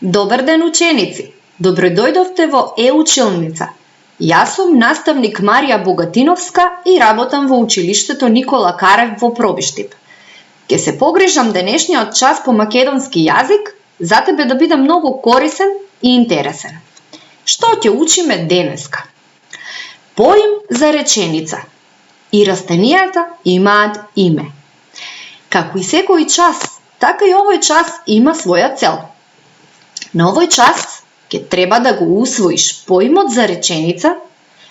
Добар ден, ученици! Добродојдовте во Е-училница. Јас сум наставник Марија Богатиновска и работам во училиштето Никола Карев во Пробиштип. Ке се погрижам денешниот час по македонски јазик за тебе да биде многу корисен и интересен. Што ќе учиме денеска? Поим за реченица. И растенијата имаат име. Како и секој час, така и овој час има своја цел. На овој час ќе треба да го усвоиш поимот за реченица,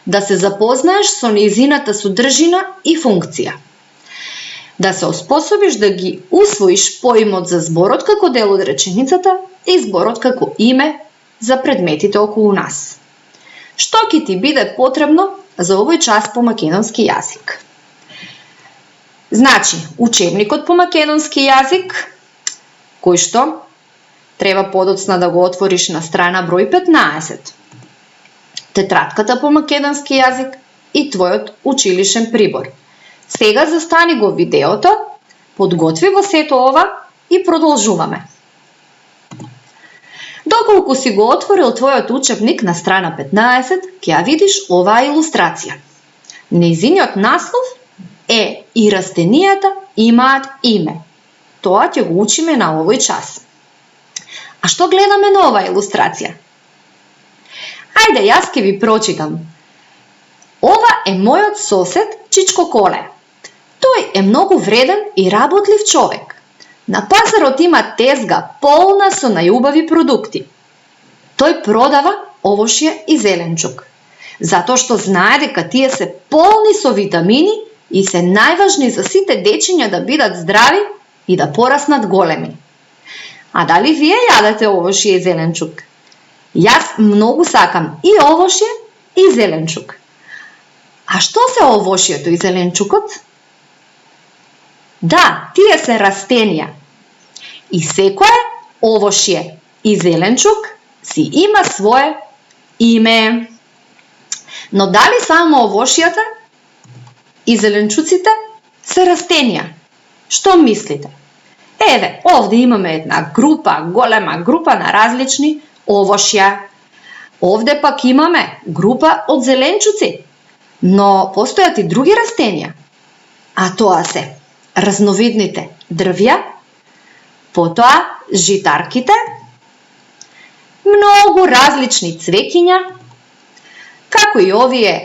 да се запознаеш со нејзината содржина и функција. Да се оспособиш да ги усвоиш поимот за зборот како дел од реченицата и зборот како име за предметите околу нас. Што ќе ти биде потребно за овој час по македонски јазик? Значи, учебникот по македонски јазик, кој што треба подоцна да го отвориш на страна број 15. Тетратката по македонски јазик и твојот училишен прибор. Сега застани го видеото, подготви го сето ова и продолжуваме. Доколку си го отворил твојот учебник на страна 15, ќе ја видиш оваа илустрација. Нејзиниот наслов е и растенијата имаат име. Тоа ќе го учиме на овој час. А што гледаме на оваа илустрација? Ајде, јас ќе ви прочитам. Ова е мојот сосед Чичко Коле. Тој е многу вреден и работлив човек. На пазарот има тезга полна со најубави продукти. Тој продава овошје и зеленчук, затоа што знае дека тие се полни со витамини и се најважни за сите дечиња да бидат здрави и да пораснат големи. А дали вие јадете овошје и зеленчук? Јас многу сакам и овошје и зеленчук. А што се овошјето и зеленчукот? Да, тие се растенија. И секое овошје и зеленчук си има свое име. Но дали само овошјата и зеленчуците се растенија? Што мислите? Еве, овде имаме една група, голема група на различни овошја. Овде пак имаме група од зеленчуци, но постојат и други растенија. А тоа се разновидните дрвја, потоа житарките, многу различни цвеќиња, како и овие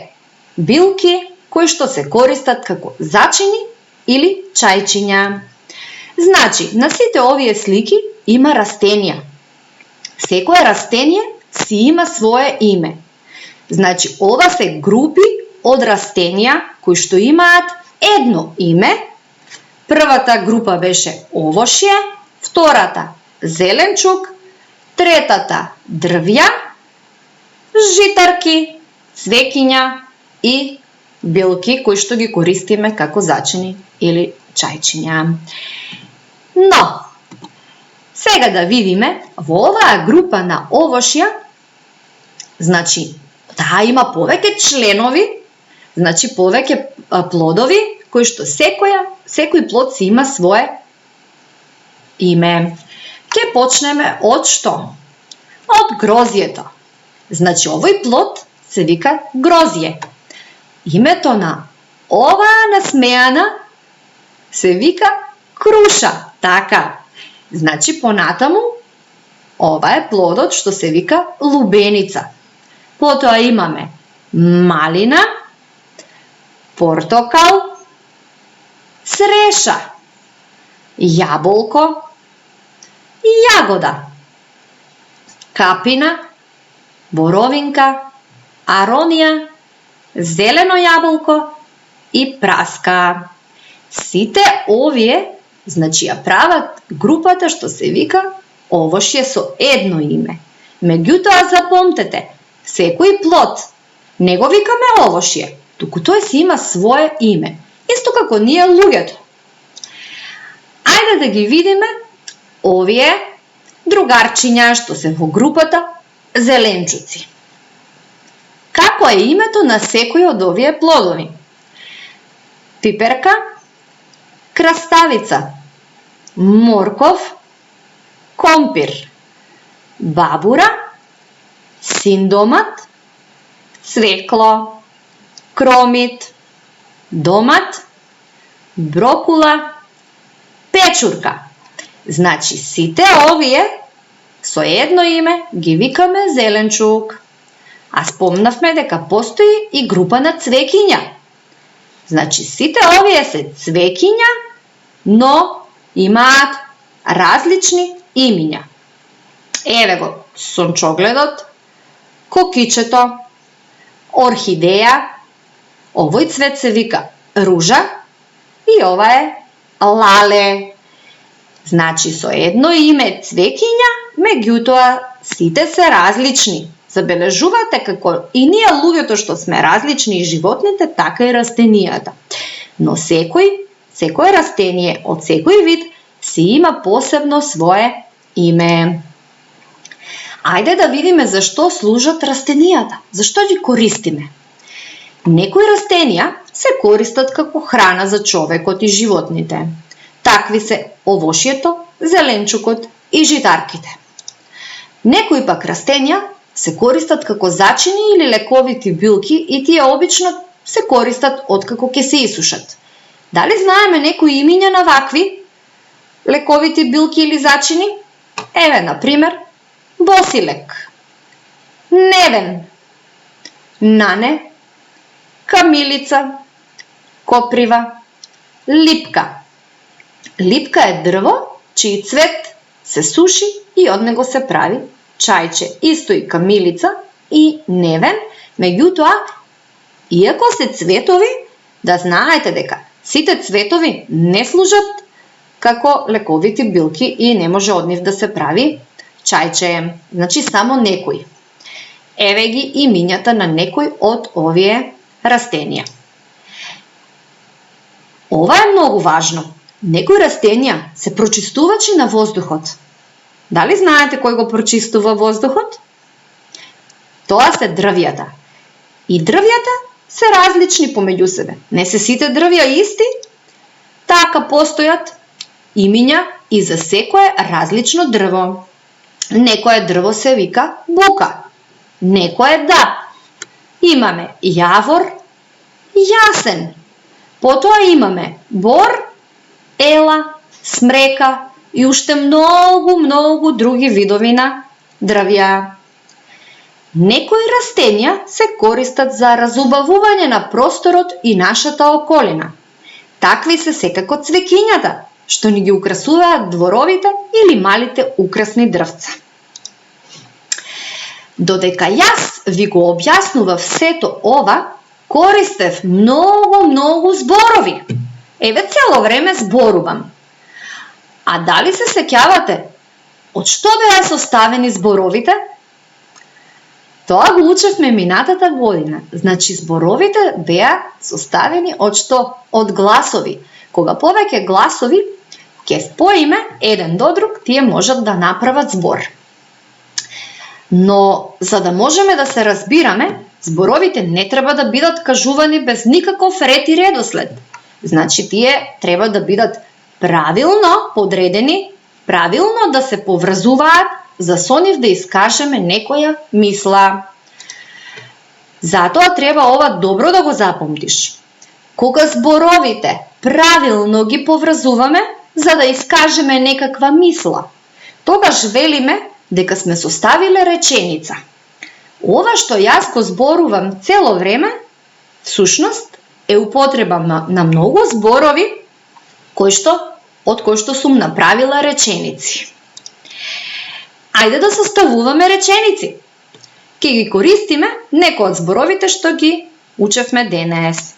билки кои што се користат како зачини или чајчиња. Значи, на сите овие слики има растенија. Секое растение си има свое име. Значи, ова се групи од растенија кои што имаат едно име. Првата група беше овошје, втората зеленчук, третата дрвја, житарки, цвеќиња и билки кои што ги користиме како зачини или чајчиња. Но, сега да видиме во оваа група на овошја, значи, таа има повеќе членови, значи повеќе плодови, кои што секој плод си има свое име. Ке почнеме од што? Од грозјето. Значи, овој плод се вика грозје. Името на оваа насмеана се вика круша, така. Значи, понатаму, ова е плодот што се вика лубеница. Потоа имаме малина, портокал, цреша, јаболко, јагода, капина, боровинка, аронија, зелено јаболко и праска. Сите овие, значи, ја прават групата што се вика овошје со едно име. Меѓутоа, запомтете, секој плод не го викаме овошје, туку тој си има свое име, исто како ние луѓето. Ајде да ги видиме овие другарчиња што се во групата зеленчуци. Како е името на секој од овие плодови? Пиперка, краставица, морков, компир, бабура, синдомат, цвекло, кромит, домат, брокула, печурка. Значи сите овие со едно име ги викаме зеленчук. А спомнавме дека постои и група на цвекиња. Значи сите овие се цвекиња, но имаат различни имиња. Еве го сончогледот, кокичето, орхидеја, овој цвет се вика ружа и ова е лале. Значи со едно име цвекиња, меѓутоа сите се различни. Забележувате како и ние луѓето што сме различни и животните, така и растенијата. Но секој растение од секој вид си има посебно свое име. Ајде да видиме зашто служат растенијата, зашто ги користиме. Некои растенија се користат како храна за човекот и животните. Такви се овошјето, зеленчукот и житарките. Некои пак растенија се користат како зачини или лековити билки и тие обично се користат откако ќе се исушат. Дали знаеме некои имиња на вакви лековити билки или зачини? Еве, например, босилек, невен, нане, камилица, коприва, липка. Липка е дрво чиј цвет се суши и од него се прави чајче. Исто и камилица и невен, меѓутоа, иако се цветови, да знаете дека сите цветови не служат како лековити билки и не може од нив да се прави чајче. Значи само некои. Еве ги имињата на некои од овие растенија. Ова е многу важно. Некои растенија се прочистувачи на воздухот. Дали знаете кој го прочистува воздухот? Тоа се дрвјата. И дрвјата се различни помеѓу себе. Не се сите дрвја исти, така постојат имиња и за секое различно дрво. Некое дрво се вика бука, некое даб. Имаме јавор, јасен. Потоа имаме бор, ела, смрека и уште многу други видови на дрвја. Некои растенија се користат за разубавување на просторот и нашата околина. Такви се секако цвекињата, што ни ги украсуваат дворовите или малите украсни дрвца. Додека јас ви го објаснував сето ова, користев многу зборови. Еве цело време зборувам. А дали се сеќавате од што беа составени зборовите? Тоа го учевме минатата година. Значи зборовите беа составени од што? Од гласови. Кога повеќе гласови ќе споиме еден до друг, тие можат да направат збор. Но за да можеме да се разбираме, зборовите не треба да бидат кажувани без никаков ред и редослед. Значи тие треба да бидат правилно подредени, правилно да се поврзуваат, за со нив да искажеме некоја мисла. Затоа треба ова добро да го запомтиш. Кога зборовите правилно ги поврзуваме, за да искажеме некаква мисла, тогаш велиме дека сме составиле реченица. Ова што јас го зборувам цело време, всушност е употреба на многу зборови од кои што сум направила реченици. Ајде да составуваме реченици. Ке ги користиме некои од зборовите што ги учевме денес.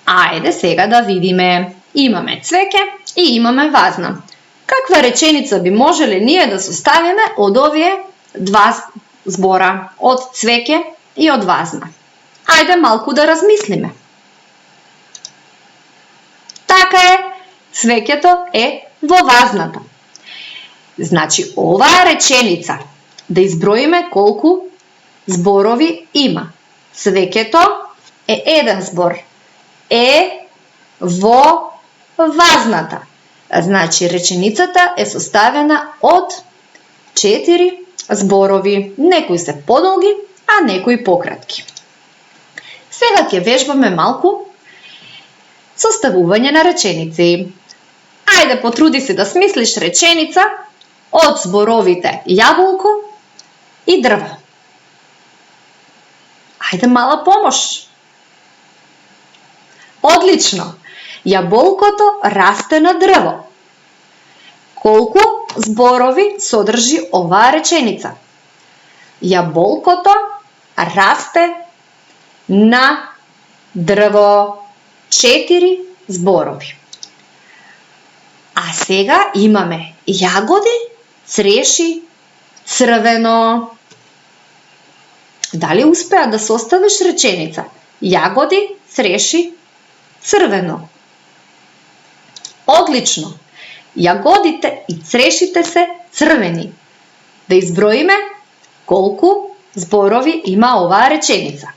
Ајде сега да видиме. Имаме цвеќе и имаме вазна. Каква реченица би можеле ние да составиме од овие два збора, од цвеќе и од вазна? Ајде малку да размислиме. Така е, цвеќето е во вазната. Значи, оваа реченица, да изброиме колку зборови има. Цвеќето е еден збор. Е во вазната. Значи, реченицата е составена од 4 зборови, некои се подолги, а некои пократки. Сега ќе вежбаме малку составување на реченици. Ајде, потруди се да смислиш реченица од зборовите јаболко и дрво. Ајде, мала помош. Одлично! Јаболкото расте на дрво. Колку зборови содржи оваа реченица? Јаболкото расте на дрво. 4 зборови. А сега имаме јагоди, цреши, црвено. Дали успеа да составиш реченица? Јагоди, цреши, црвено. Одлично! Јагодите и црешите се црвени. Да изброиме колку зборови има оваа реченица.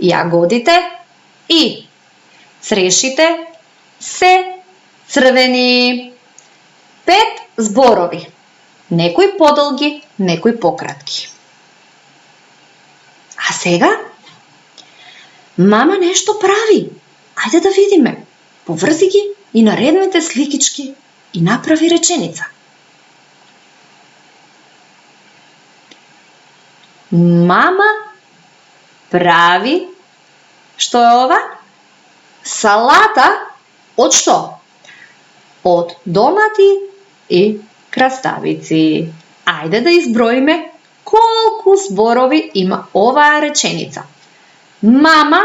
Јагодите и црешите се црвени. 5 зборови. Некои подолги, некои пократки. А сега? Мама нешто прави. Ајде да видиме. Поврзи ги и наредните сликички и направи реченица. Мама прави, што е ова? Салата од што? Од домати и краставици. Ајде да изброиме колку зборови има оваа реченица. Мама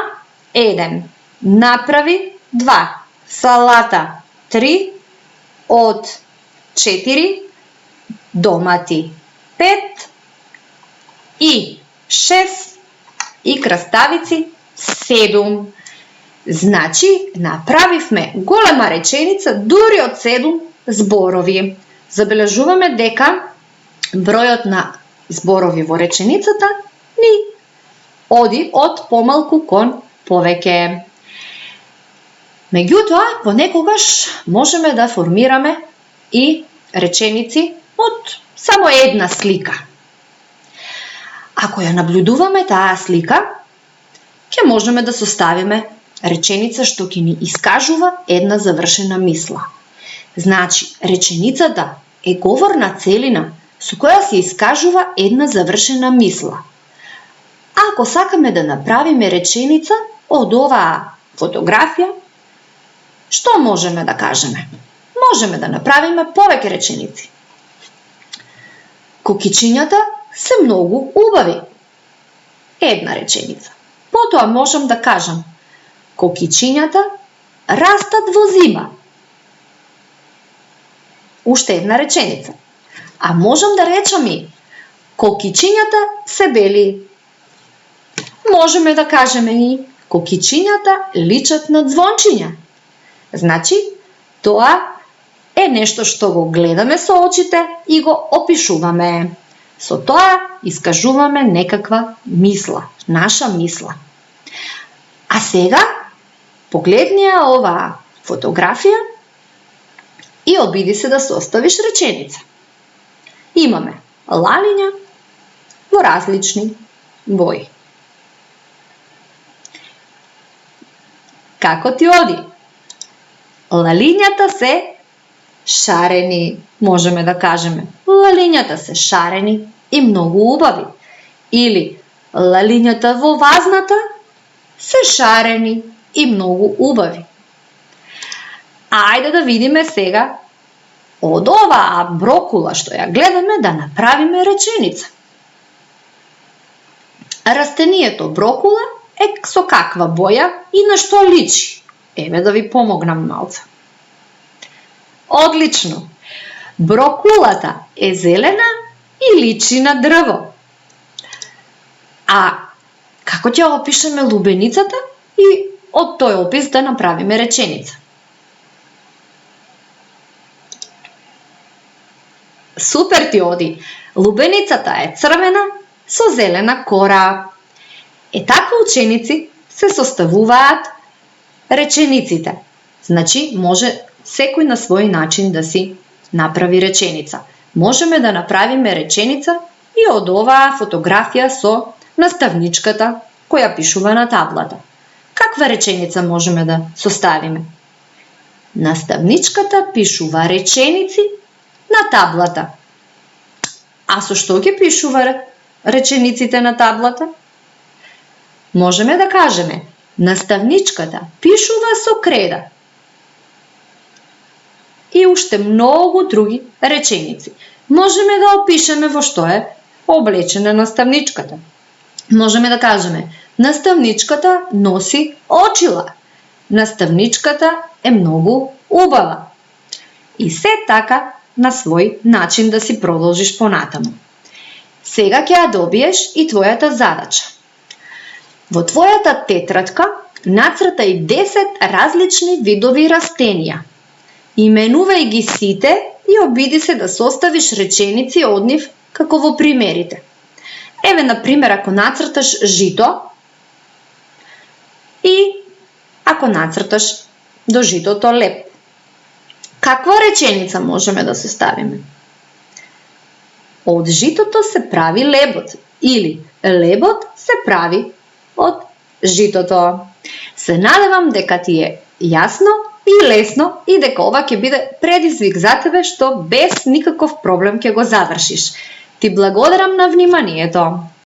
1, направи 2, салата 3, од 4, домати 5 и 6 и краставици 7. Значи, направивме голема реченица дури од 7 зборови. Забележуваме дека бројот на зборови во реченицата ни оди од помалку кон повеќе. Меѓутоа, понекогаш можеме да формираме и реченици од само една слика. Ако ја наблюдуваме таа слика, ќе можеме да составиме реченица што ќе ни искажува една завршена мисла. Значи, реченицата е говорна целина со која се искажува една завршена мисла. Ако сакаме да направиме реченица од оваа фотографија, што можеме да кажеме? Можеме да направиме повеќе реченици. Кокичињата се многу убави. Една реченица. Потоа можам да кажам кокичињата растат во зима. Уште една реченица. А можам да речам и кокичињата се бели. Можеме да кажеме и кокичињата личат на звончиња. Значи, тоа е нешто што го гледаме со очите и го опишуваме. Со тоа искажуваме некаква мисла, наша мисла. А сега, погледни ја оваа фотографија и обиди се да составиш реченица. Имаме лалиња во различни бои. Како ти оди? Лалињата се шарени, можеме да кажеме. Лалињата се шарени и многу убави. Или лалињата во вазната се шарени и многу убави. Ајде да видиме сега од оваа брокула што ја гледаме да направиме реченица. Растението брокула е со каква боја и на што личи? Еве да ви помогнам малце. Одлично! Брокулата е зелена и личи на дрво. А како ќе опишеме лубеницата и од тој опис да направиме реченица? Супер ти оди! Лубеницата е црвена со зелена кора. Е така ученици се составуваат речениците. Значи, може секој на свој начин да си направи реченица. можеме да направиме реченица и од оваа фотографија со наставничката која пишува на таблата. Каква реченица можеме да составиме? Наставничката пишува реченици на таблата. А со што ги пишува речениците на таблата? Можеме да кажеме, наставничката пишува со креда. И уште многу други реченици. Можеме да опишеме во што е облечена наставничката. Можеме да кажеме, наставничката носи очила. Наставничката е многу убава. И се така на свој начин да си продолжиш понатаму. Сега ќе ја добиеш и твојата задача. Во твојата тетрадка нацртај 10 различни видови растенија. Именувај ги сите и обиди се да составиш реченици од нив како во примерите. Еве, на пример, ако нацрташ жито и ако нацрташ до житото леп. Каква реченица можеме да составиме? Од житото се прави лебот или лебот се прави од житото. Се надевам дека ти е јасно и лесно и дека ова ќе биде предизвик за тебе што без никаков проблем ќе го завршиш. Ти благодарам на вниманието.